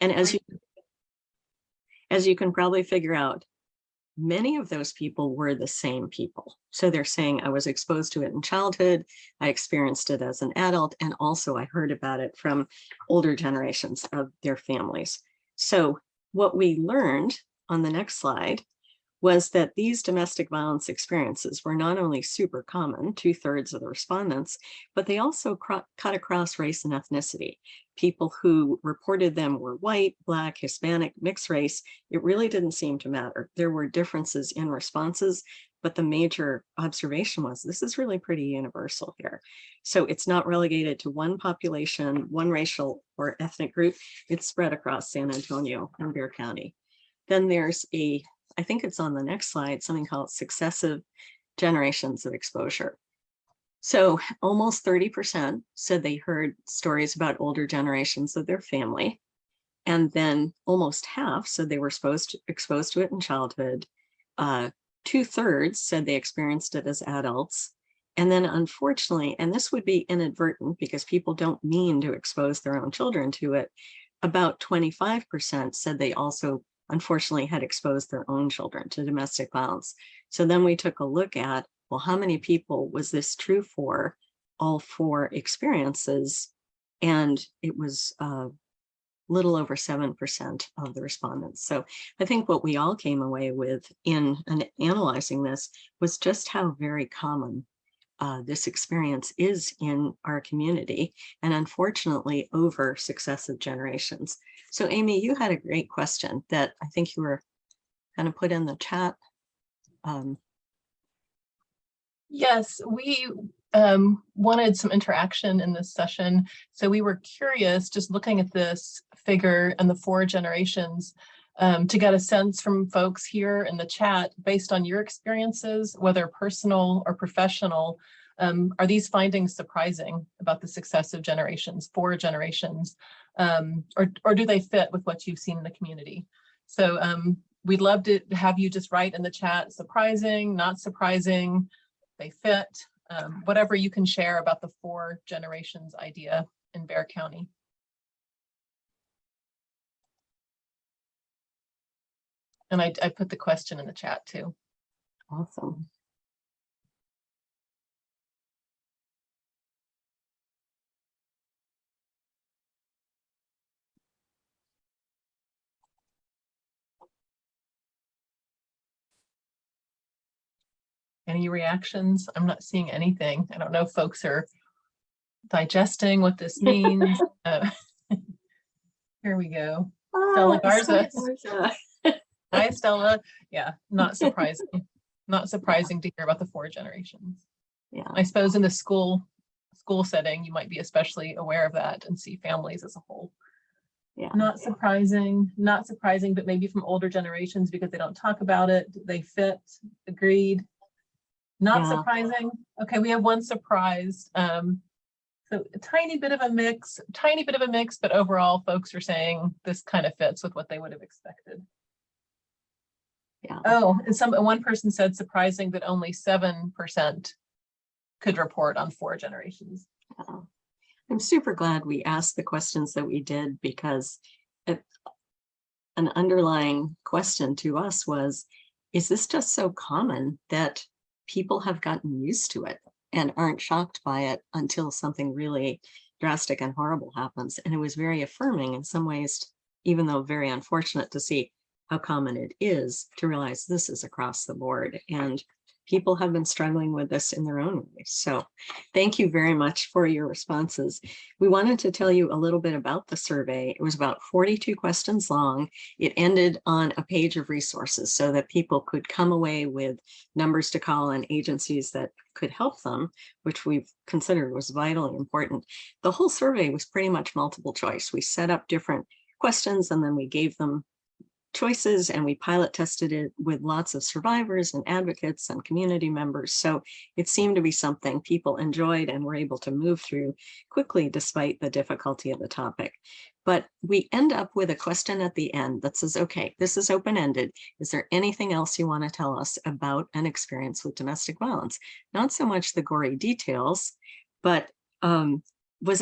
And as you can probably figure out, many of those people were the same people. So they're saying, I was exposed to it in childhood, I experienced it as an adult, and also I heard about it from older generations of their families. So what we learned on the next slide was that these domestic violence experiences were not only super common, 2/3 of the respondents, but they also cut across race and ethnicity. People who reported them were white, Black, Hispanic, mixed race. It really didn't seem to matter. There were differences in responses, but the major observation was this is really pretty universal here. So it's not relegated to one population, one racial or ethnic group. It's spread across San Antonio and Bexar County. Then there's I think it's on the next slide, something called successive generations of exposure. So almost 30% said they heard stories about older generations of their family. And then almost half said they were exposed to it in childhood. 2/3 said they experienced it as adults. And then unfortunately, and this would be inadvertent because people don't mean to expose their own children to it, about 25% said they also unfortunately had exposed their own children to domestic violence. So then we took a look at, well, how many people was this true for, all four experiences? And it was a little over 7% of the respondents. So I think what we all came away with in analyzing this was just how very common this experience is in our community, and unfortunately over successive generations. So Amy, you had a great question that I think you were going to put in the chat. Yes, we wanted some interaction in this session. So we were curious, just looking at this figure and the 4 generations, to get a sense from folks here in the chat, based on your experiences, whether personal or professional, are these findings surprising about the successive generations, 4 generations, or do they fit with what you've seen in the community? So we'd love to have you just write in the chat, surprising, not surprising, they fit, whatever you can share about the 4 generations idea in Bexar County. And I put the question in the chat too. Awesome. Any reactions? I'm not seeing anything. I don't know if folks are digesting what this means. Here we go. Stella Garza. Hi, Stella. Yeah, not surprising. Not surprising to hear about the 4 generations. Yeah. I suppose in the school setting, you might be especially aware of that and see families as a whole. Yeah. Not surprising, but maybe from older generations because they don't talk about it. They fit. Agreed. Not surprising. Okay, we have 1 surprised. So a tiny bit of a mix, but overall folks are saying this kind of fits with what they would have expected. Yeah. Oh, and one person said surprising that only 7% could report on 4 generations. Yeah. I'm super glad we asked the questions that we did, because an underlying question to us was, is this just so common that people have gotten used to it and aren't shocked by it until something really drastic and horrible happens? And it was very affirming in some ways, even though very unfortunate to see how common it is, to realize this is across the board. And people have been struggling with this in their own ways. So thank you very much for your responses. We wanted to tell you a little bit about the survey. It was about 42 questions long. It ended on a page of resources so that people could come away with numbers to call and agencies that could help them, which we've considered was vitally important. The whole survey was pretty much multiple choice. We set up different questions and then we gave them choices, and we pilot tested it with lots of survivors and advocates and community members. So it seemed to be something people enjoyed and were able to move through quickly despite the difficulty of the topic. But we end up with a question at the end that says, okay, this is open-ended. Is there anything else you want to tell us about an experience with domestic violence? Not so much the gory details, but did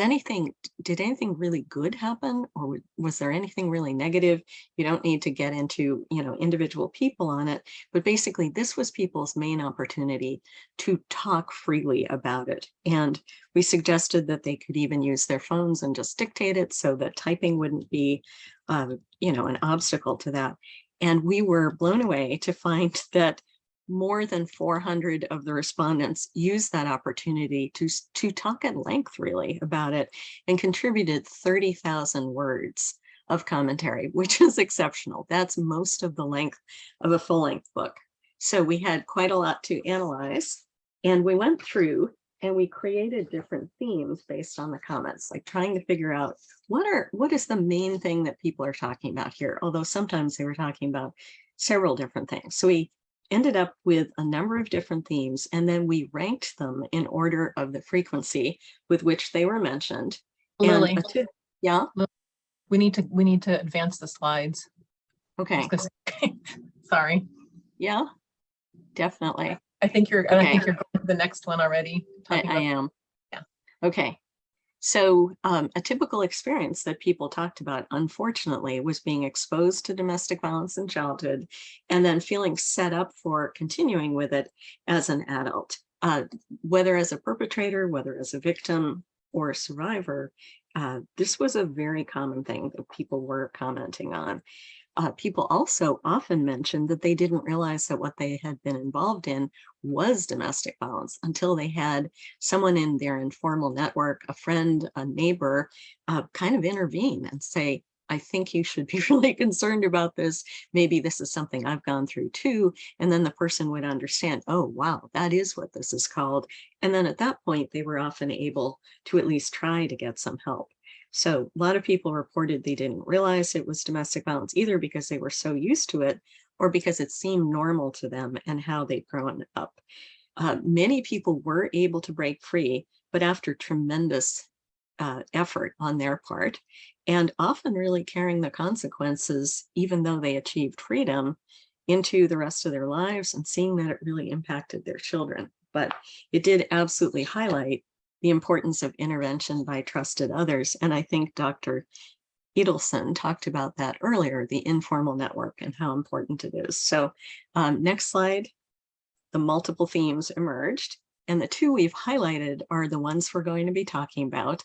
anything really good happen, or was there anything really negative? You don't need to get into, individual people on it, but basically this was people's main opportunity to talk freely about it. And we suggested that they could even use their phones and just dictate it so that typing wouldn't be, an obstacle to that. And we were blown away to find that more than 400 of the respondents used that opportunity to talk at length really about it, and contributed 30,000 words of commentary, which is exceptional. That's most of the length of a full-length book. So we had quite a lot to analyze, and we went through and we created different themes based on the comments, like trying to figure out what is the main thing that people are talking about here, although sometimes they were talking about several different things. So we ended up with a number of different themes, and then we ranked them in order of the frequency with which they were mentioned. Lily, And yeah, we need to advance the slides. okay, Sorry. yeah, definitely. I think you're Okay. I think you're going to the next one already. I am. Yeah. Okay. So a typical experience that people talked about, unfortunately, was being exposed to domestic violence in childhood and then feeling set up for continuing with it as an adult, whether as a perpetrator, whether as a victim or a survivor. This was a very common thing that people were commenting on. People also often mentioned that they didn't realize that what they had been involved in was domestic violence until they had someone in their informal network, a friend, a neighbor, kind of intervene and say, I think you should be really concerned about this. Maybe this is something I've gone through too. And then the person would understand, oh, wow, that is what this is called. And then at that point, they were often able to at least try to get some help. So a lot of people reported they didn't realize it was domestic violence, either because they were so used to it or because it seemed normal to them and how they'd grown up. Many people were able to break free, but after tremendous effort on their part, and often really carrying the consequences, even though they achieved freedom, into the rest of their lives, and seeing that it really impacted their children. But it did absolutely highlight the importance of intervention by trusted others. And I think Dr. Edelson talked about that earlier, the informal network and how important it is. So next slide, the multiple themes emerged. And the two we've highlighted are the ones we're going to be talking about.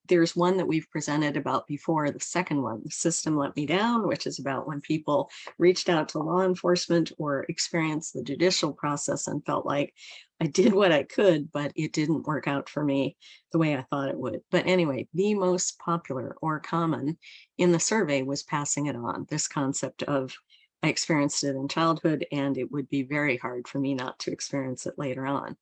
There's one that we've presented about before, the second one, the system let me down, which is about when people reached out to law enforcement or experienced the judicial process and felt like I did what I could, but it didn't work out for me the way I thought it would. But anyway, the most popular or common in the survey was passing it on, this concept of I experienced it in childhood and it would be very hard for me not to experience it later on.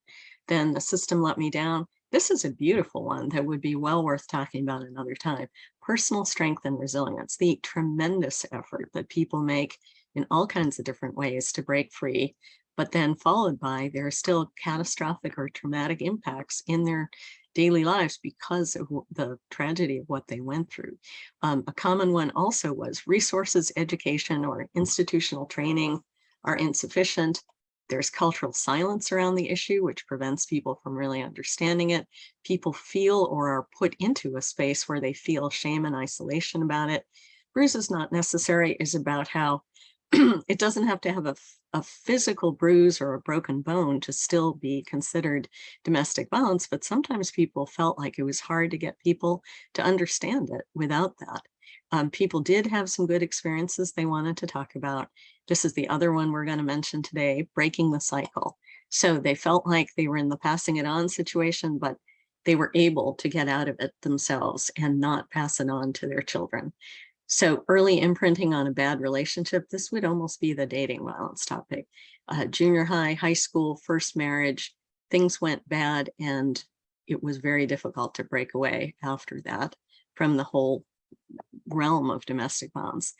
Then the system let me down. This is a beautiful one that would be well worth talking about another time. Personal strength and resilience, the tremendous effort that people make in all kinds of different ways to break free, but then followed by there are still catastrophic or traumatic impacts in their daily lives because of the tragedy of what they went through. A common one also was resources, education, or institutional training are insufficient. There's cultural silence around the issue, which prevents people from really understanding it. People feel or are put into a space where they feel shame and isolation about it. Bruises Not Necessary is about how it doesn't have to have a physical bruise or a broken bone to still be considered domestic violence, but sometimes people felt like it was hard to get people to understand it without that. People did have some good experiences they wanted to talk about. This is the other one we're going to mention today, breaking the cycle. So they felt like they were in the passing it on situation, but they were able to get out of it themselves and not pass it on to their children. So early imprinting on a bad relationship, this would almost be the dating violence topic. Junior high, high school, first marriage, things went bad and it was very difficult to break away after that from the whole realm of domestic violence.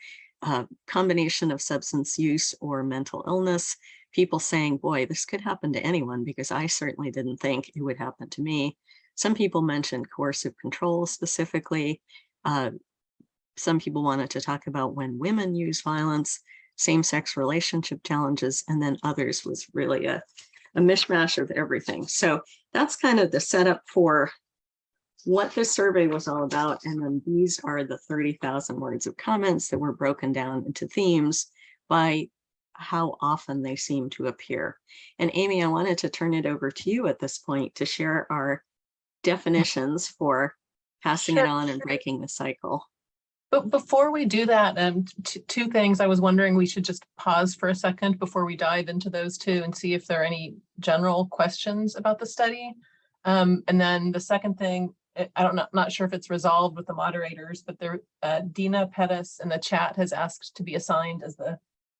Combination of substance use or mental illness, people saying, boy, this could happen to anyone because I certainly didn't think it would happen to me. Some people mentioned coercive control specifically. Some people wanted to talk about when women use violence, same-sex relationship challenges, and then others was really a mishmash of everything. So that's kind of the setup for what this survey was all about. And then these are the 30,000 words of comments that were broken down into themes by how often they seem to appear. And Amy, I wanted to turn it over to you at this point to share our definitions for passing it on and breaking the cycle. But before we do that, two things I was wondering, we should just pause for a second before we dive into those two and see if there are any general questions about the study. And then the second thing, not sure if it's resolved with the moderators, but Dina Pettis in the chat has asked to be assigned as the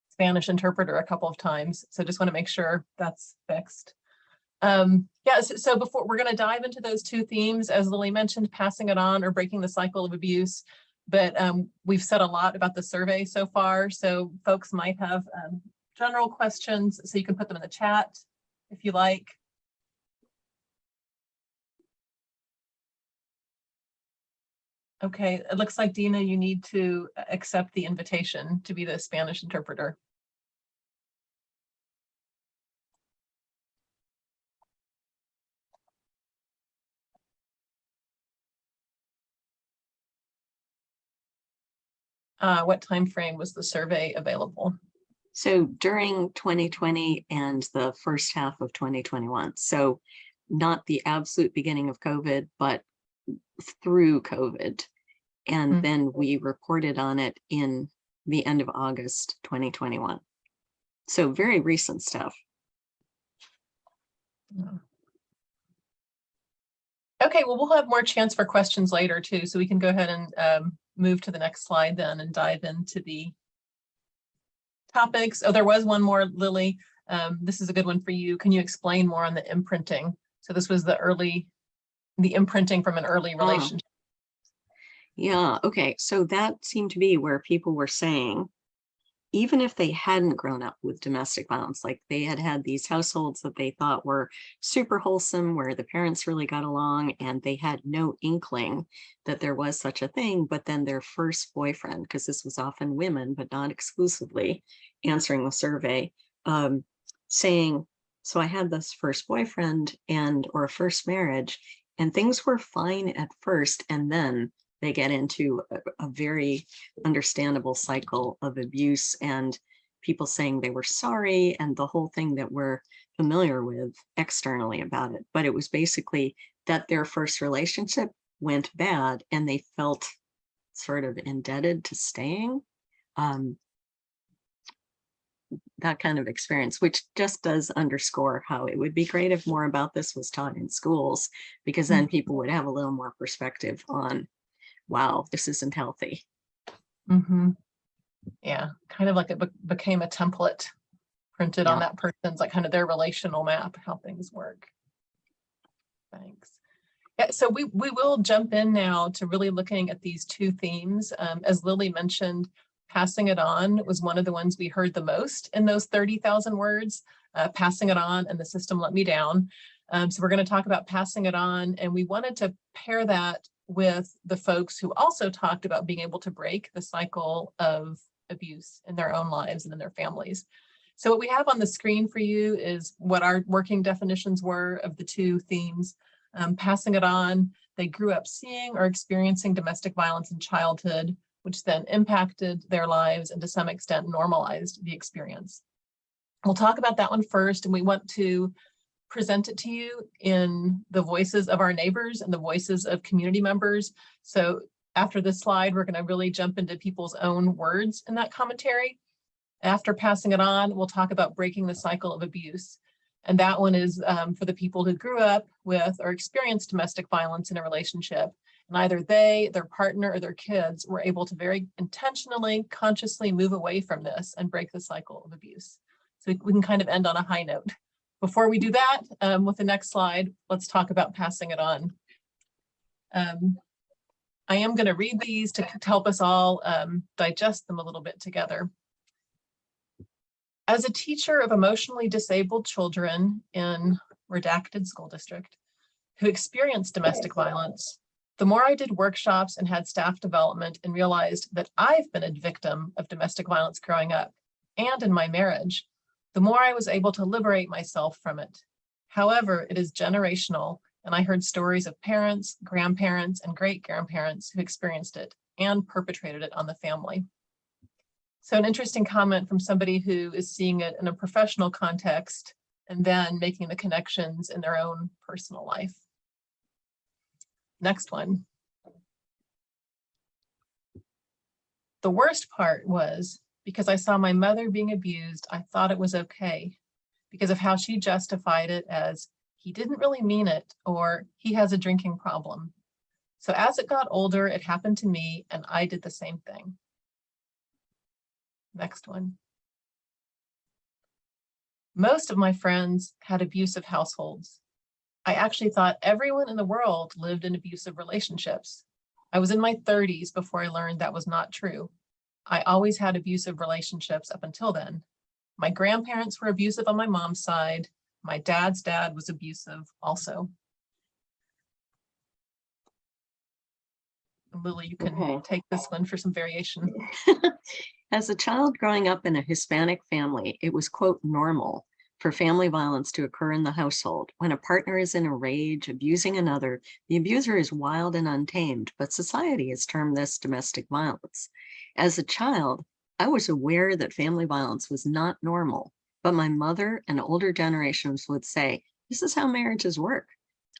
Spanish interpreter a couple of times. So just want to make sure that's fixed. So before we're going to dive into those two themes, as Lily mentioned, passing it on or breaking the cycle of abuse. But we've said a lot about the survey so far, so folks might have general questions, so you can put them in the chat if you like. Okay, it looks like Dina, you need to accept the invitation to be the Spanish interpreter. What time frame was the survey available? So during 2020 and the first half of 2021. So not the absolute beginning of COVID, but through COVID. And then we reported on it in the end of August 2021. So very recent stuff. Okay, well, we'll have more chance for questions later too, so we can go ahead and move to the next slide then and dive into the topics. Oh, there was one more, Lily. This is a good one for you. Can you explain more on the imprinting? So this was the imprinting from an early relationship. Yeah, okay. So that seemed to be where people were saying, even if they hadn't grown up with domestic violence, like they had these households that they thought were super wholesome, where the parents really got along and they had no inkling that there was such a thing, but then their first boyfriend, because this was often women, but not exclusively, answering the survey, saying, so I had this first boyfriend or a first marriage, and things were fine at first, and then they get into a very understandable cycle of abuse and people saying they were sorry and the whole thing that we're familiar with externally about it. But it was basically that their first relationship went bad and they felt sort of indebted to staying. That kind of experience, which just does underscore how it would be great if more about this was taught in schools, because then people would have a little more perspective on, wow, this isn't healthy. Yeah, kind of like it became a template printed on that person's, like kind of their relational map, how things work. Thanks. Yeah, so we will jump in now to really looking at these two themes. As Lily mentioned, passing it on was one of the ones we heard the most in those 30,000 words, passing it on and the system let me down. So we're going to talk about passing it on, and we wanted to pair that with the folks who also talked about being able to break the cycle of abuse in their own lives and in their families. So what we have on the screen for you is what our working definitions were of the two themes. Passing it on, they grew up seeing or experiencing domestic violence in childhood, which then impacted their lives and to some extent normalized the experience. We'll talk about that one first, and we want to present it to you in the voices of our neighbors and the voices of community members. So after this slide, we're going to really jump into people's own words in that commentary. After passing it on, we'll talk about breaking the cycle of abuse. And that one is for the people who grew up with or experienced domestic violence in a relationship. And either they, their partner, or their kids were able to very intentionally, consciously move away from this and break the cycle of abuse. So we can kind of end on a high note. Before we do that, with the next slide, let's talk about passing it on. I am going to read these to help us all digest them a little bit together. As a teacher of emotionally disabled children in redacted school district who experienced domestic violence, the more I did workshops and had staff development and realized that I've been a victim of domestic violence growing up and in my marriage, the more I was able to liberate myself from it. However, it is generational And I heard stories of parents, grandparents, and great-grandparents who experienced it and perpetrated it on the family. So an interesting comment from somebody who is seeing it in a professional context and then making the connections in their own personal life. Next one. The worst part was because I saw my mother being abused, I thought it was okay because of how she justified it as he didn't really mean it or he has a drinking problem. So as it got older, it happened to me and I did the same thing. Next one. Most of my friends had abusive households. I actually thought everyone in the world lived in abusive relationships. I was in my 30s before I learned that was not true. I always had abusive relationships up until then. My grandparents were abusive on my mom's side. My dad's dad was abusive also. Lily, you can take this one for some variation. As a child growing up in a Hispanic family, it was, quote, normal for family violence to occur in the household. When a partner is in a rage, abusing another, the abuser is wild and untamed, but society has termed this domestic violence. As a child, I was aware that family violence was not normal, but my mother and older generations would say, this is how marriages work.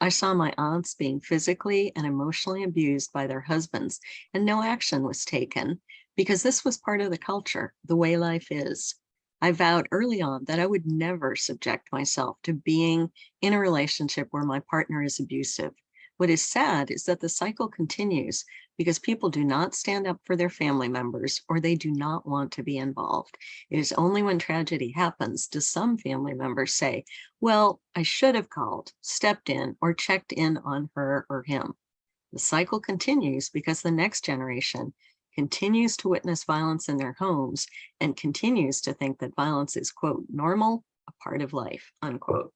I saw my aunts being physically and emotionally abused by their husbands, and no action was taken because this was part of the culture, the way life is. I vowed early on that I would never subject myself to being in a relationship where my partner is abusive. What is sad is that the cycle continues because people do not stand up for their family members or they do not want to be involved. It is only when tragedy happens does some family members say, well, I should have called, stepped in, or checked in on her or him. The cycle continues because the next generation continues to witness violence in their homes and continues to think that violence is, quote, normal, a part of life, unquote.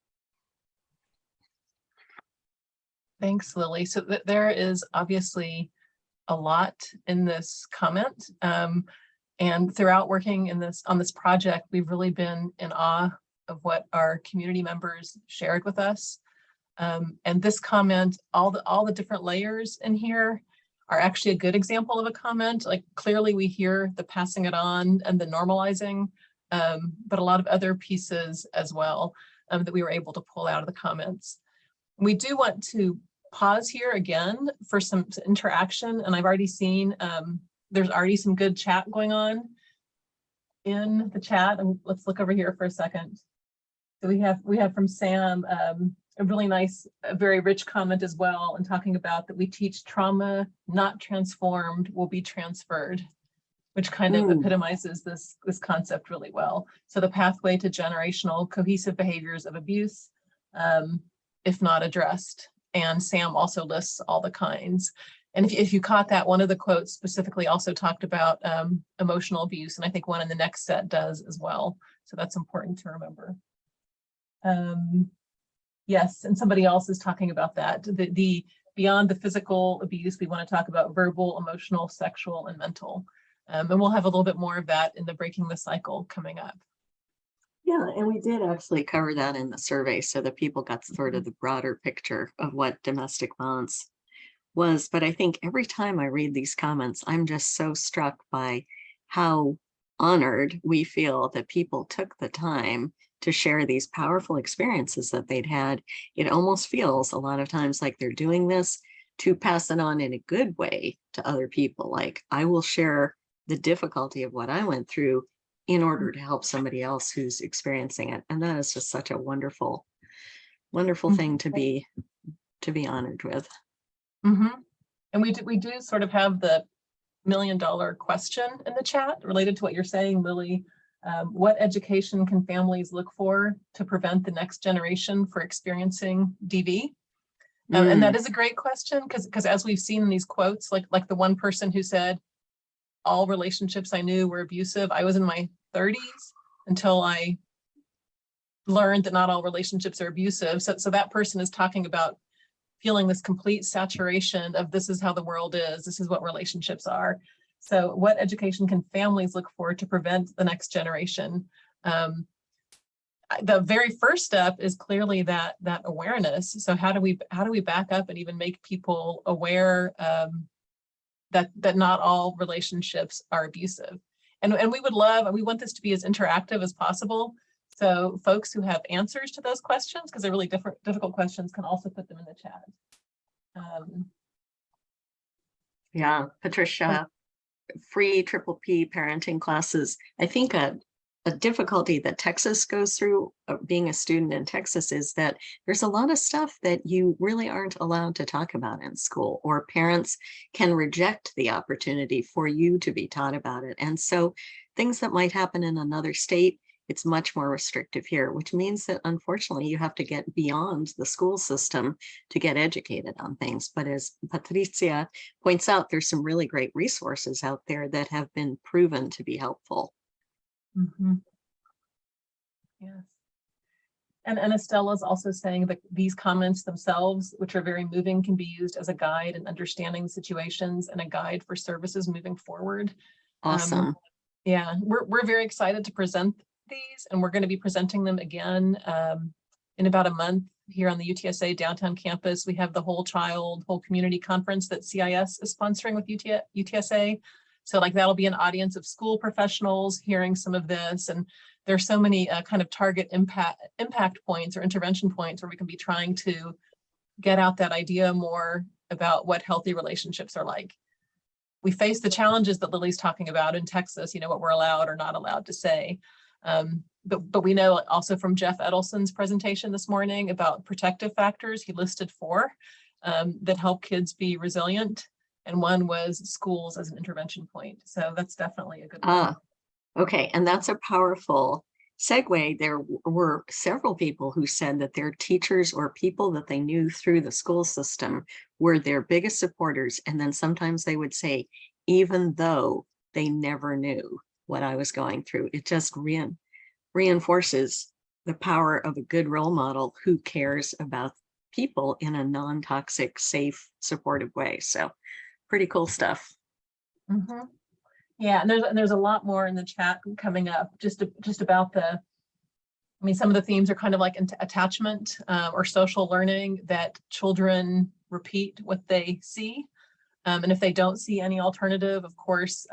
Thanks, Lily. So there is obviously a lot in this comment. And throughout working on this project, we've really been in awe of what our community members shared with us. And this comment, all the different layers in here are actually a good example of a comment. Like clearly we hear the passing it on and the normalizing, but a lot of other pieces as well that we were able to pull out of the comments. We do want to pause here again for some interaction, and I've already seen there's already some good chat going on in the chat. And let's look over here for a second. So we have from Sam a really nice, a very rich comment as well, and talking about that we teach trauma not transformed will be transferred, which kind of epitomizes this concept really well. So the pathway to generational cohesive behaviors of abuse, if not addressed. And Sam also lists all the kinds. And if you caught that, one of the quotes specifically also talked about emotional abuse, and I think one in the next set does as well. So that's important to remember. Yes, and somebody else is talking about that. The beyond the physical abuse, we want to talk about verbal, emotional, sexual, and mental. And we'll have a little bit more of that in the Breaking the Cycle coming up. Yeah, and we did actually cover that in the survey so that people got sort of the broader picture of what domestic violence was. But I think every time I read these comments, I'm just so struck by how honored we feel that people took the time to share these powerful experiences that they'd had. It almost feels a lot of times like they're doing this to pass it on in a good way to other people. Like, I will share the difficulty of what I went through in order to help somebody else who's experiencing it. And that is just such a wonderful, wonderful thing to be honored with. And we do sort of have the $1 million question in the chat related to what you're saying, Lily. What education can families look for to prevent the next generation for experiencing DV? And that is a great question, because as we've seen in these quotes, like the one person who said, all relationships I knew were abusive. I was in my 30s until I learned that not all relationships are abusive. So that person is talking about feeling this complete saturation of this is how the world is, this is what relationships are. So what education can families look for to prevent the next generation? the very first step is clearly that awareness. So how do we back up and even make people aware that not all relationships are abusive? And we want this to be as interactive as possible. So folks who have answers to those questions, because they're really difficult questions, can also put them in the chat. Yeah, Patricia, free triple P parenting classes. I think a difficulty that Texas goes through, being a student in Texas, is that there's a lot of stuff that you really aren't allowed to talk about in school, or parents can reject the opportunity for you to be taught about it. And so things that might happen in another state, it's much more restrictive here, which means that unfortunately you have to get beyond the school system to get educated on things. But as Patricia points out, there's some really great resources out there that have been proven to be helpful. Mm-hmm. Yes. And Estella is also saying that these comments themselves, which are very moving, can be used as a guide in understanding situations and a guide for services moving forward. Awesome. Yeah, we're very excited to present these, and we're going to be presenting them again in about a month here on the UTSA downtown campus. We have the Whole Community Conference that CIS is sponsoring with UTSA. So like that'll be an audience of school professionals hearing some of this, and there's so many kind of target impact points or intervention points where we can be trying to get out that idea more about what healthy relationships are like. We face the challenges that Lily's talking about in Texas, what we're allowed or not allowed to say. But we know also from Jeff Edelson's presentation this morning about protective factors, he listed 4 that help kids be resilient. And one was schools as an intervention point. So that's definitely a good one. Okay, and that's a powerful segue. There were several people who said that their teachers or people that they knew through the school system were their biggest supporters. And then sometimes they would say, even though they never knew what I was going through, it just reinforces the power of a good role model who cares about people in a non-toxic, safe, supportive way. So pretty cool stuff. Mm-hmm. Yeah, and there's a lot more in the chat coming up just about some of the themes are kind of like attachment or social learning, that children repeat what they see. And if they don't see any alternative, of course,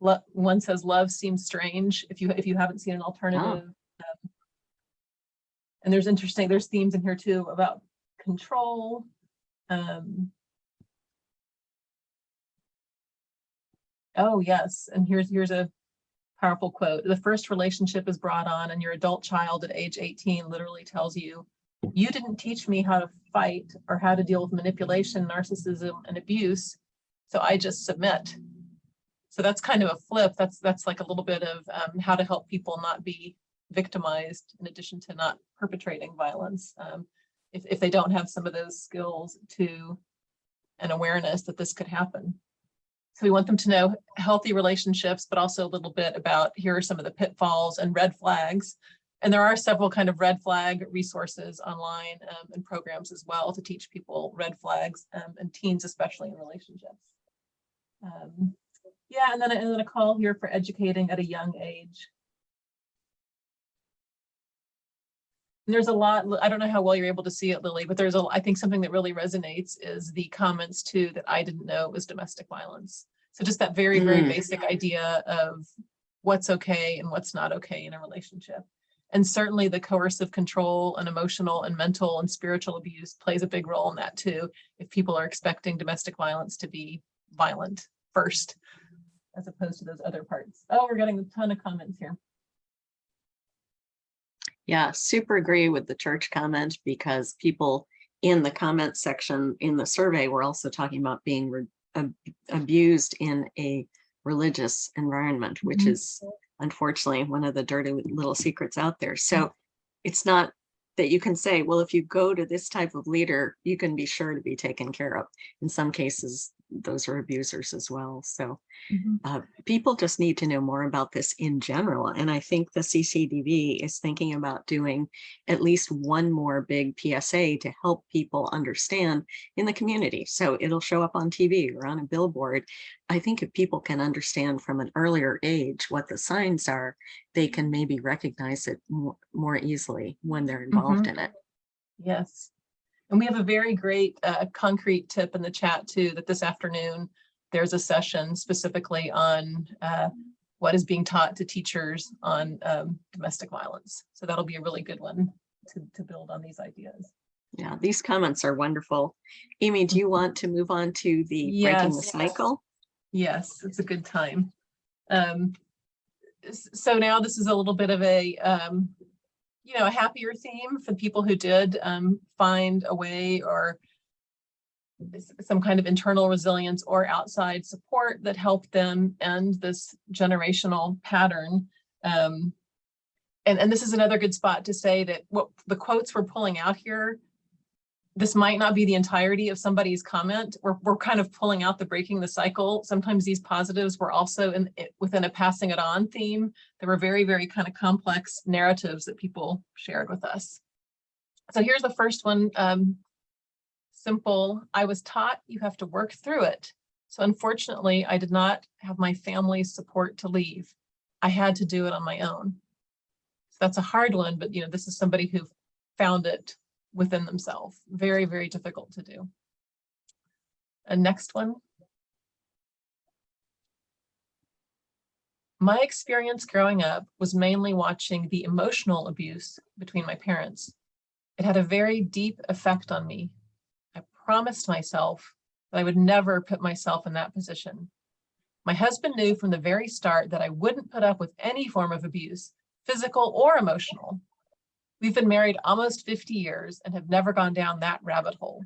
one says love seems strange if you haven't seen an alternative. And there's themes in here too about control. Oh yes, and here's a powerful quote. The first relationship is brought on and your adult child at age 18 literally tells you, you didn't teach me how to fight or how to deal with manipulation, narcissism, and abuse, so I just submit. So that's kind of a flip. That's like a little bit of how to help people not be victimized in addition to not perpetrating violence. If they don't have some of those skills to an awareness that this could happen. So we want them to know healthy relationships, but also a little bit about here are some of the pitfalls and red flags. And there are several kind of red flag resources online and programs as well to teach people red flags and teens, especially in relationships. Yeah, and then a call here for educating at a young age. And there's a lot, I don't know how well you're able to see it, Lily, but I think something that really resonates is the comments too that I didn't know it was domestic violence. So just that very, very basic idea of what's okay and what's not okay in a relationship. And certainly the coercive control and emotional and mental and spiritual abuse plays a big role in that too, if people are expecting domestic violence to be violent first, as opposed to those other parts. Oh, we're getting a ton of comments here. Yeah, super agree with the church comment, because people in the comment section in the survey were also talking about being abused in a religious environment, which is unfortunately one of the dirty little secrets out there. So it's not that you can say, well, if you go to this type of leader, you can be sure to be taken care of. In some cases, those are abusers as well. So Mhm. people just need to know more about this in general. And I think the CCDV is thinking about doing at least one more big PSA to help people understand in the community. So it'll show up on TV or on a billboard. I think if people can understand from an earlier age what the signs are, they can maybe recognize it more easily when they're involved in it. Yes. And we have a very great concrete tip in the chat too, that this afternoon there's a session specifically on what is being taught to teachers on domestic violence. So that'll be a really good one to build on these ideas. Yeah, these comments are wonderful. Amy, do you want to move on to the breaking the cycle? Yes, it's a good time. So now this is a little bit of a a happier theme for people who did find a way or some kind of internal resilience or outside support that helped them end this generational pattern. And this is another good spot to say that what the quotes we're pulling out here, this might not be the entirety of somebody's comment. We're kind of pulling out the breaking the cycle. Sometimes these positives were also within a passing it on theme. There were very, very kind of complex narratives that people shared with us. So here's the first one. Simple. I was taught you have to work through it. So unfortunately, I did not have my family's support to leave. I had to do it on my own. So that's a hard one, but this is somebody who found it within themselves. Very, very difficult to do. And next one. My experience growing up was mainly watching the emotional abuse between my parents. It had a very deep effect on me. I promised myself that I would never put myself in that position. My husband knew from the very start that I wouldn't put up with any form of abuse, physical or emotional. We've been married almost 50 years and have never gone down that rabbit hole.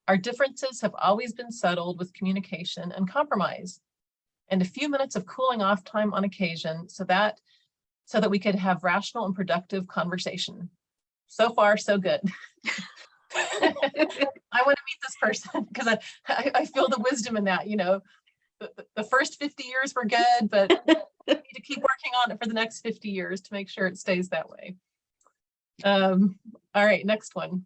Our differences have always been settled with communication and compromise, and a few minutes of cooling off time on occasion so that we could have rational and productive conversation. So far, so good. I want to meet this person because I feel the wisdom in that. The first 50 years were good, but we need to keep working on it for the next 50 years to make sure it stays that way. All right, next one.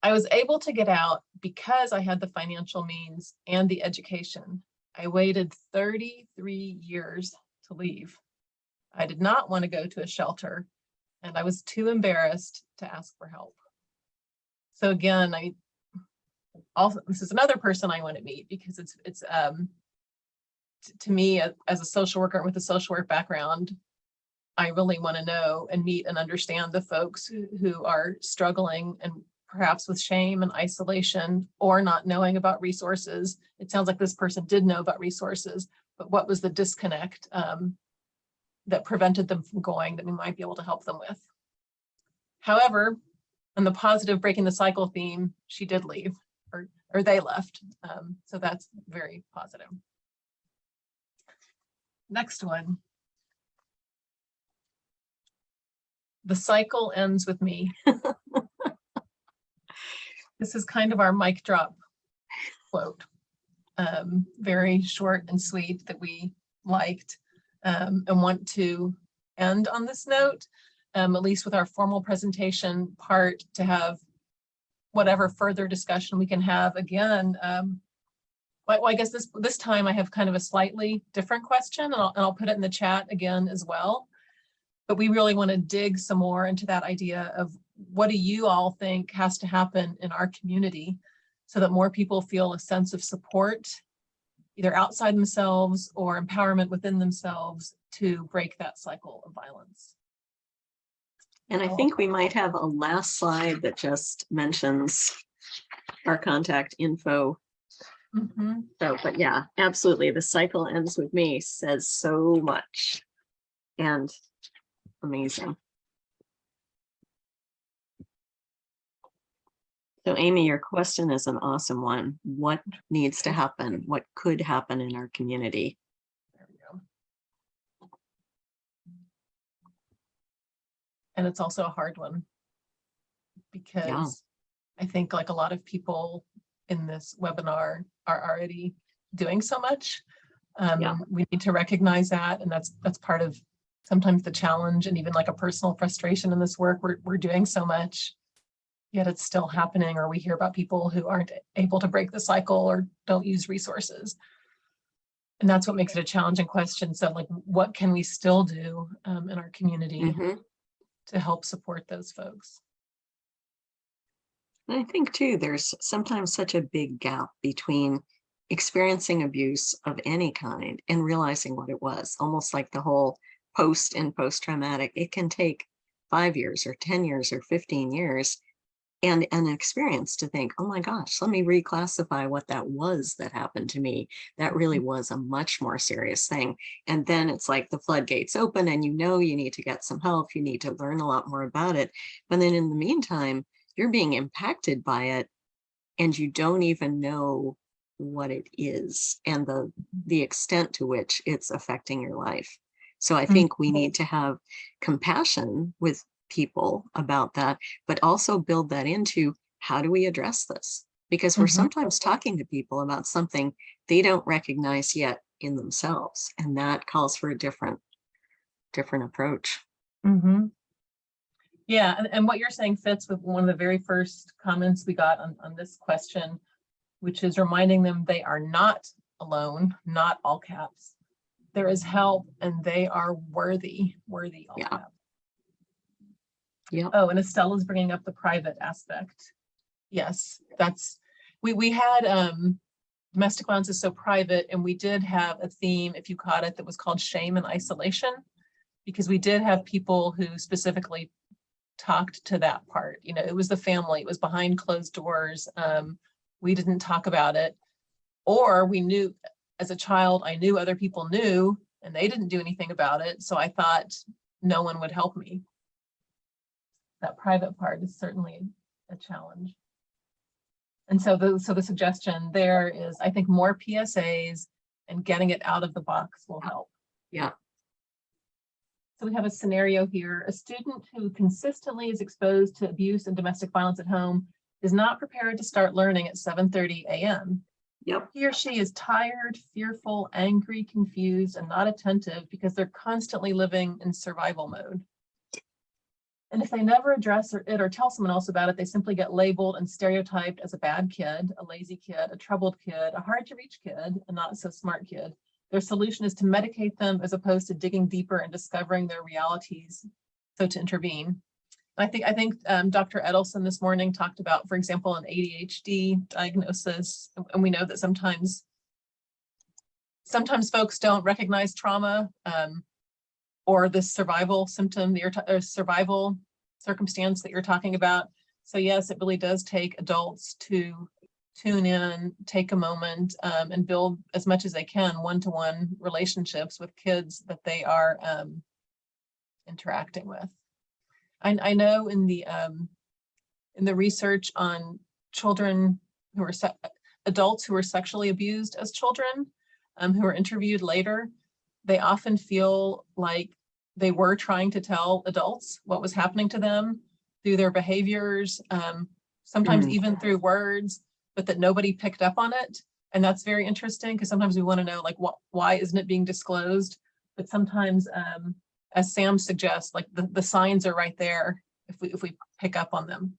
I was able to get out because I had the financial means and the education. I waited 33 years to leave. I did not want to go to a shelter, and I was too embarrassed to ask for help. So again, this is another person I want to meet because it's to me as a social worker with a social work background, I really want to know and meet and understand the folks who are struggling and perhaps with shame and isolation or not knowing about resources. It sounds like this person did know about resources, but what was the disconnect that prevented them from going that we might be able to help them with? However, on the positive breaking the cycle theme, she did leave or they left. So that's very positive. Next one. The cycle ends with me. This is kind of our mic drop quote. Very short and sweet that we liked and want to end on this note, at least with our formal presentation part, to have whatever further discussion we can have again. Well, I guess this time I have kind of a slightly different question, and I'll put it in the chat again as well. But we really want to dig some more into that idea of what do you all think has to happen in our community so that more people feel a sense of support, either outside themselves or empowerment within themselves to break that cycle of violence. And I think we might have a last slide that just mentions our contact info. Mm-hmm. So, but yeah, absolutely. The cycle ends with me says so much and amazing. So Amy, your question is an awesome one. What needs to happen? What could happen in our community? There we go. And it's also a hard one because I think like a lot of people in this webinar are already doing so much. Yeah. We need to recognize that, and that's part of sometimes the challenge, and even like a personal frustration in this work. We're doing so much, yet it's still happening, or we hear about people who aren't able to break the cycle or don't use resources. And that's what makes it a challenging question. So like, what can we still do in our community to help support those folks? And I think too, there's sometimes such a big gap between experiencing abuse of any kind and realizing what it was, almost like the whole post and post-traumatic. It can take 5 years or 10 years or 15 years and an experience to think, oh my gosh, let me reclassify what that was that happened to me. That really was a much more serious thing. And then it's like the floodgates open and you need to get some help. You need to learn a lot more about it. But then in the meantime, you're being impacted by it and you don't even know what it is and the extent to which it's affecting your life. So I think we need to have compassion with people about that, but also build that into how do we address this? Because we're sometimes talking to people about something they don't recognize yet in themselves, and that calls for a different approach. Yeah, and what you're saying fits with one of the very first comments we got on this question, which is reminding them they are not alone, not all caps. There is help and they are worthy all caps. Yeah. Oh, and Estella's bringing up the private aspect. Yes, we had domestic violence is so private, and we did have a theme, if you caught it, that was called shame and isolation, because we did have people who specifically talked to that part. You know, it was the family, it was behind closed doors. We didn't talk about it, or we knew as a child, I knew other people knew and they didn't do anything about it. So I thought no one would help me. That private part is certainly a challenge. And so the suggestion there is, I think more PSAs and getting it out of the box will help. Yeah. So we have a scenario here. A student who consistently is exposed to abuse and domestic violence at home is not prepared to start learning at 7:30 a.m. Yep. He or she is tired, fearful, angry, confused, and not attentive because they're constantly living in survival mode. And if they never address it or tell someone else about it, they simply get labeled and stereotyped as a bad kid, a lazy kid, a troubled kid, a hard to reach kid, a not so smart kid. Their solution is to medicate them as opposed to digging deeper and discovering their realities. So to intervene. I think Dr. Edelson this morning talked about, for example, an ADHD diagnosis, and we know that sometimes folks don't recognize trauma or the survival symptom, or survival circumstance that you're talking about. So yes, it really does take adults to tune in, take a moment, and build as much as they can one-to-one relationships with kids that they are interacting with. I know in the research on children who are adults who were sexually abused as children, who are interviewed later, they often feel like they were trying to tell adults what was happening to them through their behaviors, sometimes even through words, but that nobody picked up on it. And that's very interesting, because sometimes we want to know, like, why isn't it being disclosed? But sometimes, as Sam suggests, like the signs are right there if we pick up on them.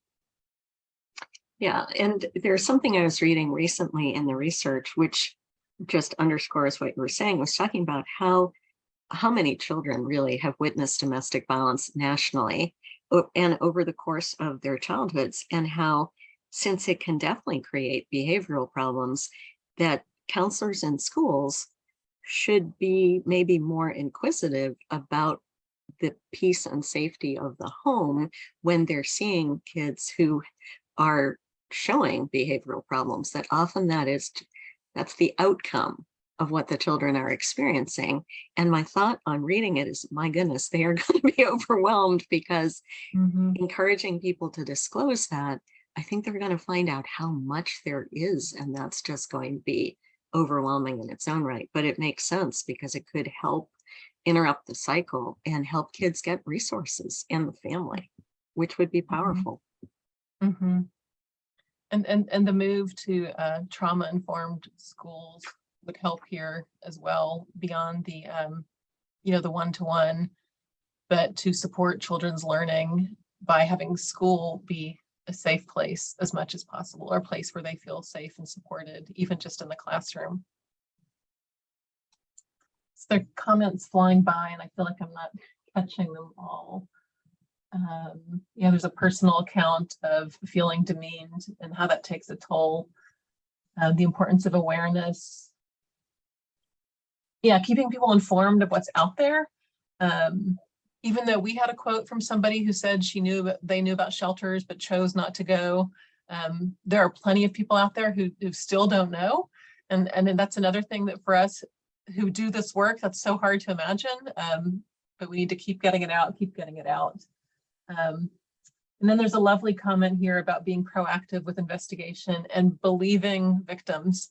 Yeah, and there's something I was reading recently in the research, which just underscores what you were saying, was talking about how many children really have witnessed domestic violence nationally and over the course of their childhoods, and how, since it can definitely create behavioral problems, that counselors in schools should be maybe more inquisitive about the peace and safety of the home when they're seeing kids who are showing behavioral problems, that often that's the outcome of what the children are experiencing. And my thought on reading it is, my goodness, they are going to be overwhelmed, because encouraging people to disclose that, I think they're going to find out how much there is, and that's just going to be overwhelming in its own right. But it makes sense, because it could help interrupt the cycle and help kids get resources in the family, which would be powerful. And And the move to trauma-informed schools would help here as well, beyond the the one-to-one, but to support children's learning by having school be a safe place as much as possible, or a place where they feel safe and supported, even just in the classroom. So there are comments flying by, and I feel like I'm not catching them all. Yeah, there's a personal account of feeling demeaned and how that takes a toll. The importance of awareness. Yeah, keeping people informed of what's out there. Even though we had a quote from somebody who said they knew about shelters but chose not to go. There are plenty of people out there who still don't know. And then that's another thing that for us who do this work, that's so hard to imagine. But we need to keep getting it out, keep getting it out. And then there's a lovely comment here about being proactive with investigation and believing victims.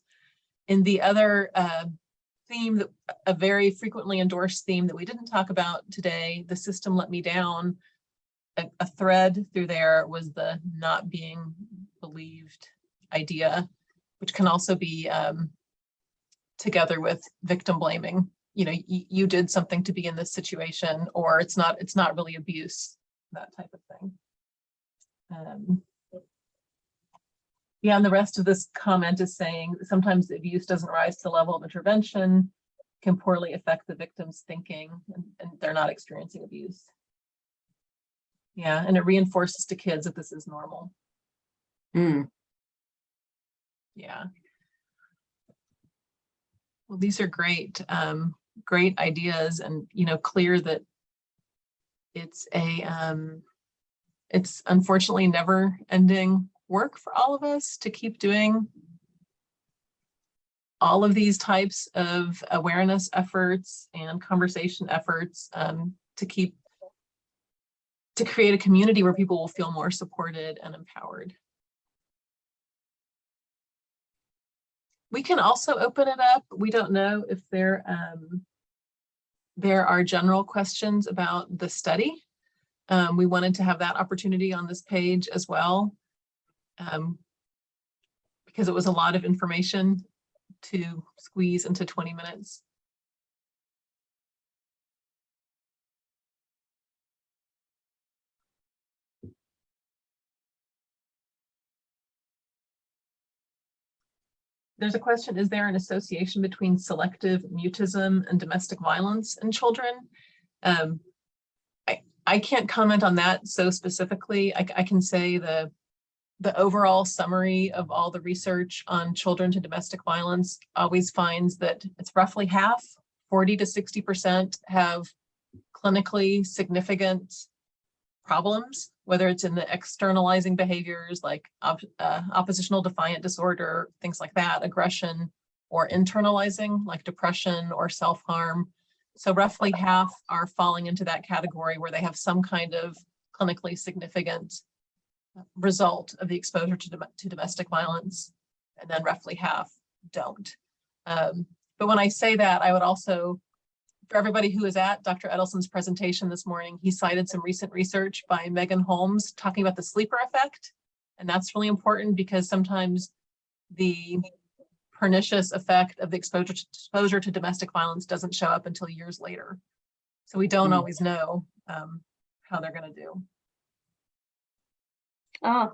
In the other theme, a very frequently endorsed theme that we didn't talk about today, the system let me down, a thread through there was the not being believed idea, which can also be together with victim blaming. You did something to be in this situation, or it's not really abuse, that type of thing. Yeah, and the rest of this comment is saying sometimes the abuse doesn't rise to the level of intervention, can poorly affect the victim's thinking, and they're not experiencing abuse. Yeah, and it reinforces to kids that this is normal. Yeah. Well, these are great, great ideas, and clear that it's it's unfortunately never ending work for all of us to keep doing all of these types of awareness efforts and conversation efforts, to create a community where people will feel more supported and empowered. We can also open it up. We don't know if there are general questions about the study. We wanted to have that opportunity on this page as well, because it was a lot of information to squeeze into 20 minutes. There's a question, is there an association between selective mutism and domestic violence in children? I can't comment on that so specifically. I can say the overall summary of all the research on children to domestic violence always finds that it's roughly half, 40 to 60% have clinically significant problems, whether it's in the externalizing behaviors like oppositional defiant disorder, things like that, aggression, or internalizing like depression or self-harm. So roughly half are falling into that category where they have some kind of clinically significant result of the exposure to domestic violence, and then roughly half don't. But when I say that, I would also, for everybody who was at Dr. Edelson's presentation this morning, he cited some recent research by Megan Holmes talking about the sleeper effect. And that's really important because sometimes the pernicious effect of the exposure to domestic violence doesn't show up until years later. So we don't always know how they're going to do. Oh,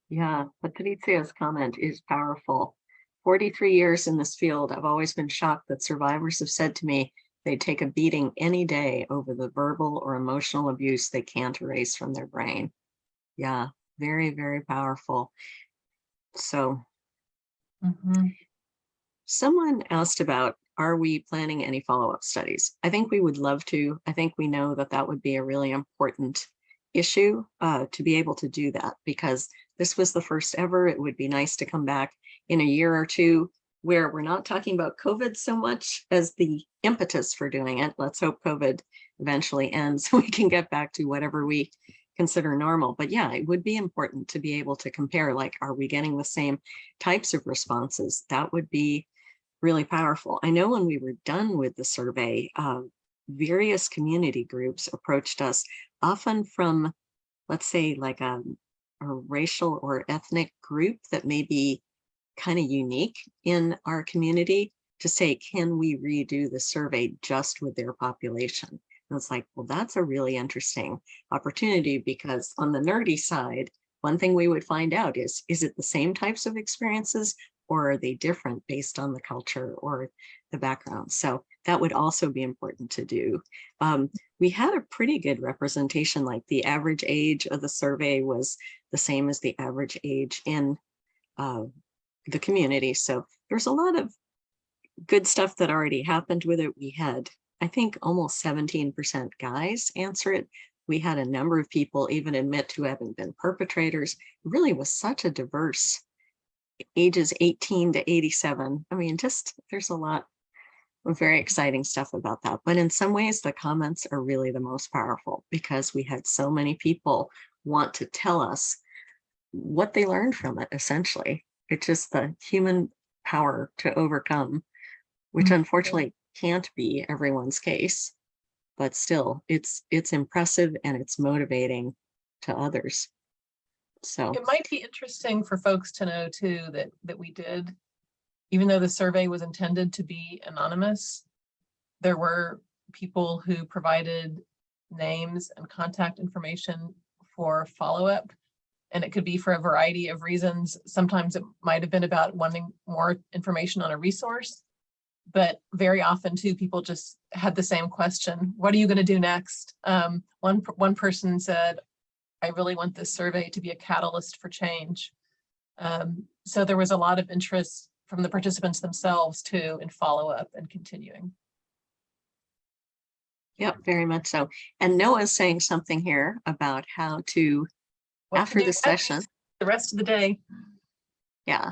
yeah, Patricia's comment is powerful. 43 years in this field, I've always been shocked that survivors have said to me they'd take a beating any day over the verbal or emotional abuse they can't erase from their brain. Yeah, very, very powerful. So someone asked about, are we planning any follow-up studies? I think we would love to. I think we know that that would be a really important issue to be able to do that, because this was the first ever. It would be nice to come back in a year or two where we're not talking about COVID so much as the impetus for doing it. Let's hope COVID eventually ends so we can get back to whatever we consider normal. But yeah, it would be important to be able to compare, like, are we getting the same types of responses? That would be really powerful. I know when we were done with the survey, various community groups approached us, often from, let's say, like a racial or ethnic group that may be kind of unique in our community, to say, can we redo the survey just with their population? And it's like, well, that's a really interesting opportunity, because on the nerdy side, one thing we would find out is it the same types of experiences, or are they different based on the culture or the background? So that would also be important to do. We had a pretty good representation, like the average age of the survey was the same as the average age in the community. So there's a lot of good stuff that already happened with it. We had, I think, almost 17% guys answer it. We had a number of people even admit to having been perpetrators. It really was such a diverse ages 18 to 87. I mean, just there's a lot of very exciting stuff about that. But in some ways, the comments are really the most powerful, because we had so many people want to tell us what they learned from it, essentially. It's just the human power to overcome, which unfortunately can't be everyone's case, but still it's impressive and it's motivating to others. So it might be interesting for folks to know too that we did, even though the survey was intended to be anonymous, there were people who provided names and contact information for follow-up. And it could be for a variety of reasons. Sometimes it might have been about wanting more information on a resource, but very often too, people just had the same question: what are you going to do next? One person said, I really want this survey to be a catalyst for change. So there was a lot of interest from the participants themselves too in follow-up and continuing. Yep, very much so. And Noah's saying something here about how to, after the session, the rest of the day. Yeah.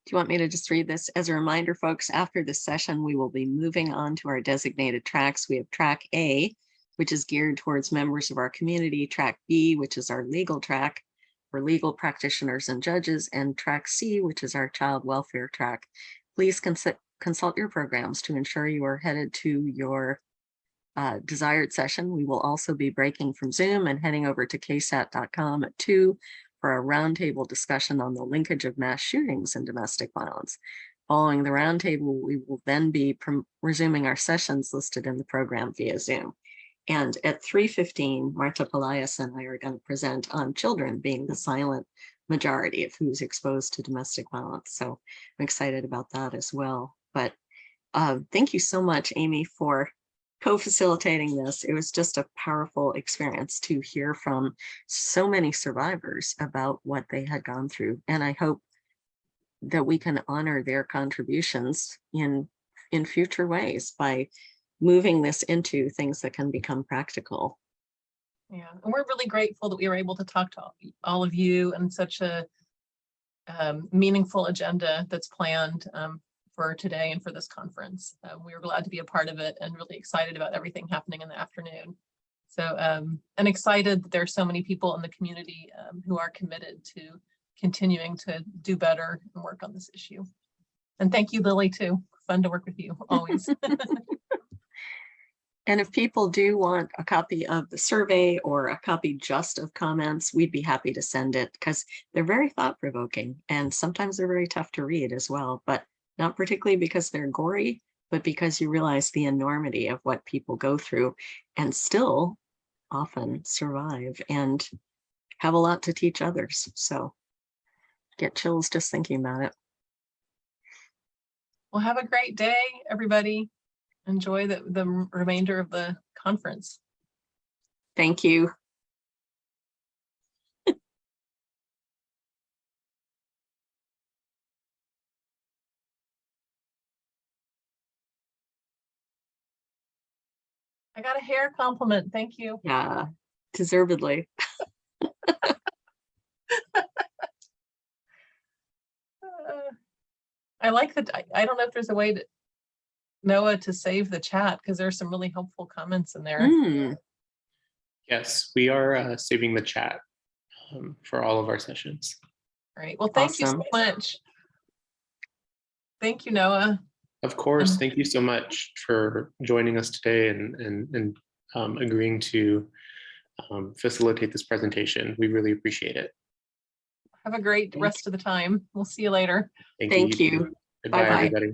Do you want me to just read this? As a reminder, folks, after this session, we will be moving on to our designated tracks. We have track A, which is geared towards members of our community, track B, which is our legal track for legal practitioners and judges, and track C, which is our child welfare track. Please consult your programs to ensure you are headed to your desired session. We will also be breaking from Zoom and heading over to ksat.com at 2 for a roundtable discussion on the linkage of mass shootings and domestic violence. Following the roundtable, we will then be resuming our sessions listed in the program via Zoom. And at 3:15, Marta Pelaez and I are going to present on children being the silent majority of who's exposed to domestic violence. So I'm excited about that as well. But thank you so much, Amy, for co-facilitating this. It was just a powerful experience to hear from so many survivors about what they had gone through. And I hope that we can honor their contributions in future ways by moving this into things that can become practical. Yeah, and we're really grateful that we were able to talk to all of you and such a meaningful agenda that's planned for today and for this conference. We were glad to be a part of it and really excited about everything happening in the afternoon. So, and excited that there are so many people in the community who are committed to continuing to do better and work on this issue. And thank you, Lily, too. Fun to work with you, always. And if people do want a copy of the survey or a copy just of comments, we'd be happy to send it, because they're very thought-provoking and sometimes they're very tough to read as well, but not particularly because they're gory, but because you realize the enormity of what people go through and still often survive and have a lot to teach others. So get chills just thinking about it. Well, have a great day, everybody. Enjoy the remainder of the conference. Thank you. I got a hair compliment. Thank you. Yeah, deservedly. I like that. I don't know if there's a way to Noah to save the chat, because there's some really helpful comments in there. Yes, we are saving the chat for all of our sessions. All right. Well, thank you so much. Thank you, Noah. Of course. Thank you so much for joining us today and agreeing to facilitate this presentation. We really appreciate it. Have a great Thank rest of the time. We'll see you later. Thank too. you. Goodbye, Bye-bye. everybody.